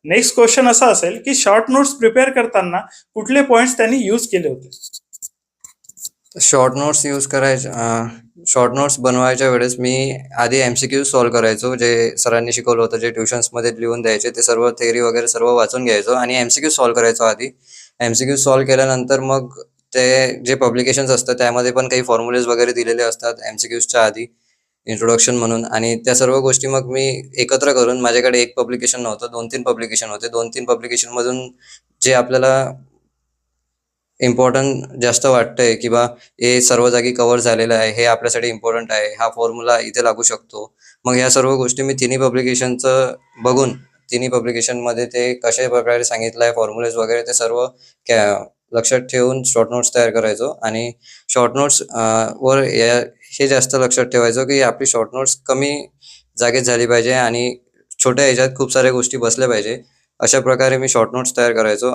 Next question असा असेल की शॉर्ट नोट्स प्रिपेअर करताना कुठले पॉइंट्स त्यांनी यूज केले होते? शॉर्ट नोट्स बनवायच्या वेळेस मी आधी MCQ सॉल्व करायचो, जे सरांनी शिकवलं होतं, जे ट्युशन्समध्ये लिहून द्यायचे ते सर्व थेअरी वगैरे सर्व वाचून घ्यायचो आणि MCQ सॉल्व करायचो आधी. MCQ सॉल्व केल्यानंतर मग ते जे पब्लिकेशन्स असतात त्यामध्ये पण काही फॉर्म्युलेज वगैरे दिलेले असतात MCQच्या आधी इंट्रोडक्शन म्हणून, आणि त्या सर्व गोष्टी मग मी एकत्र करून, माझ्याकडे एक पब्लिकेशन नव्हतं, 2-3 पब्लिकेशन होते. 2-3 पब्लिकेशनमधून जे आपल्याला इम्पॉर्टंट जास्त वाटतंय किंवा हे सर्व जागी कव्हर झालेलं आहे, हे आपल्यासाठी इम्पॉर्टंट आहे, हा फॉर्म्युला इथे लागू शकतो. मग ह्या सर्व गोष्टी मी तिन्ही पब्लिकेशनचं बघून, तिन्ही पब्लिकेशनमध्ये ते कशा प्रकारे सांगितलं आहे, फॉर्म्युलेज वगैरे ते सर्व लक्षात ठेवून शॉर्ट नोट्स तयार करायचो. आणि शॉर्ट नोट्स वर हे जास्त लक्षात ठेवायचो की आपली शॉर्ट नोट्स कमी जागेत झाली पाहिजे आणि छोट्या ह्याच्यात खूप साऱ्या गोष्टी बसल्या पाहिजे. अशा प्रकारे मी शॉर्ट नोट्स तयार करायचो